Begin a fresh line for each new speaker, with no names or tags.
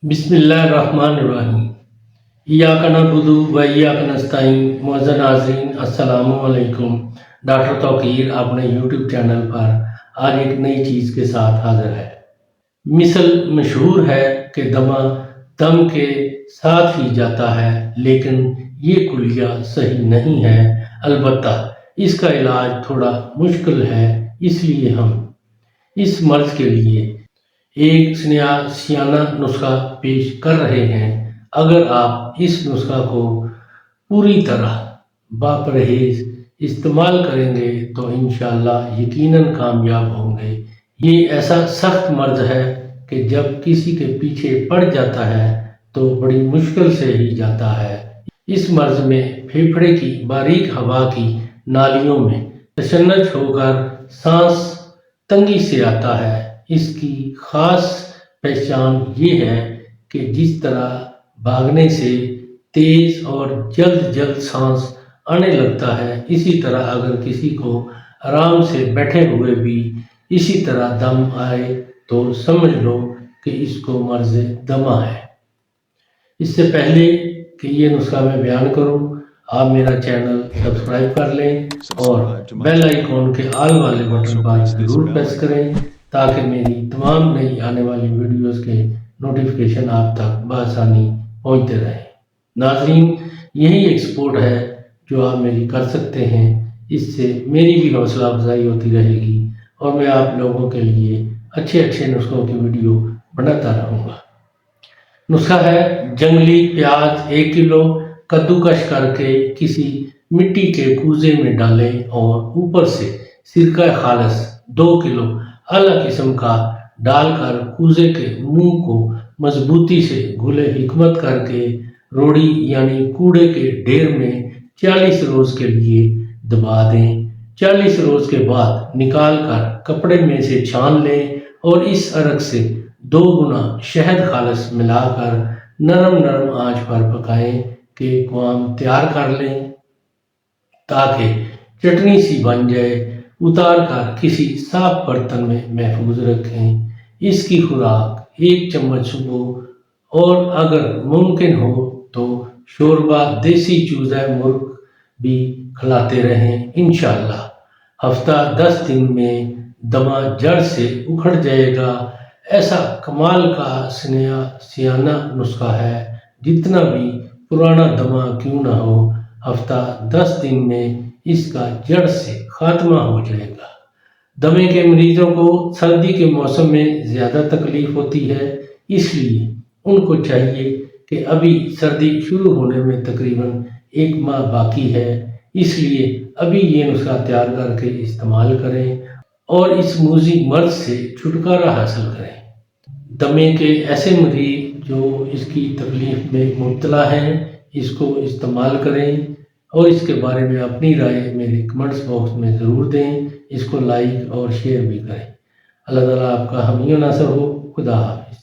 بسم اللہ الرحمن الرحیم۔ ایاک نعبد و ایاک نستعین۔ معزز ناظرین السلام علیکم۔ ڈاکٹر توقیر اپنے یوٹیوب چینل پر آج ایک نئی چیز کے ساتھ حاضر ہے۔ مثل مشہور ہے کہ دمہ دم کے ساتھ ہی جاتا ہے، لیکن یہ کلیہ صحیح نہیں ہے۔ البتہ اس کا علاج تھوڑا مشکل ہے، اس لیے ہم اس مرض کے لیے ایک سیانہ نسخہ پیش کر رہے ہیں۔ اگر آپ اس نسخہ کو پوری طرح باپرہیز استعمال کریں گے تو انشاءاللہ یقیناً کامیاب ہوں گے۔ یہ ایسا سخت مرض ہے کہ جب کسی کے پیچھے پڑ جاتا ہے تو بڑی مشکل سے ہی جاتا ہے۔ اس مرض میں پھیپھڑے کی باریک ہوا کی نالیوں میں تشنج ہو کر سانس تنگی سے آتا ہے۔ اس کی خاص پہچان یہ ہے کہ جس طرح بھاگنے سے تیز اور جلد سانس آنے لگتا ہے، اسی طرح اگر کسی کو آرام سے بیٹھے ہوئے بھی اسی طرح دم آئے تو سمجھ لو کہ اس کو مرض دمہ ہے۔ اس سے پہلے کہ یہ نسخہ میں بیان کروں، آپ میرا چینل سبسکرائب کر لیں اور بیل آئیکن کے آل والے بٹن پر ضرور پریس کریں تاکہ میری تمام نئی آنے والی ویڈیوز کے نوٹیفیکیشن آپ تک بآسانی پہنچتے رہیں۔ ناظرین، یہی ایک سپورٹ ہے جو آپ میری کر سکتے ہیں۔ اس سے میری بھی حوصلہ افزائی ہوتی رہے گی اور میں آپ لوگوں کے لیے اچھے نسخوں کی ویڈیو بناتا رہوں گا۔ نسخہ ہے: جنگلی پیاز 1 کلو کدوکش کر کے کسی مٹی کے کوزے میں ڈالیں اور اوپر سے سرکہ خالص 2 کلو اعلیٰ قسم کا ڈال کر کوزے کے منہ کو مضبوطی سے گل حکمت کر کے روڑی یعنی کوڑے کے ڈھیر میں 40 روز کے لیے دبا دیں۔ 40 روز کے بعد نکال کر کپڑے میں سے چھان لیں اور اس عرق سے 2 گنا شہد خالص ملا کر نرم آنچ پر پکائیں کہ قوام تیار کر لیں تاکہ چٹنی سی بن جائے۔ اتار کر کسی صاف برتن میں محفوظ رکھیں۔ اس کی خوراک 1 چمچ صبح اور اگر ممکن ہو تو شوربہ دیسی چوزہ مرغ بھی کھلاتے رہیں۔ انشاءاللہ ہفتہ 10 دن میں دمہ جڑ سے اکھڑ جائے گا۔ ایسا کمال کا سیانہ نسخہ ہے، جتنا بھی پرانا دمہ کیوں نہ ہو، ہفتہ 10 دن میں اس کا جڑ سے خاتمہ ہو جائے گا۔ دمے کے مریضوں کو سردی کے موسم میں زیادہ تکلیف ہوتی ہے، اس لیے ان کو چاہیے کہ ابھی سردی شروع ہونے میں تقریباً 1 ماہ باقی ہے، اس لیے ابھی یہ نسخہ تیار کر کے استعمال کریں اور اس موذی مرض سے چھٹکارا حاصل کریں۔ دمے کے ایسے مریض جو اس کی تکلیف میں مبتلا ہیں، اس کو استعمال کریں اور اس کے بارے میں اپنی رائے میرے کمنٹس باکس میں ضرور دیں۔ اس کو لائک اور شیئر بھی کریں۔ اللہ تعالیٰ آپ کا حامی و ناصر ہو۔ خدا حافظ۔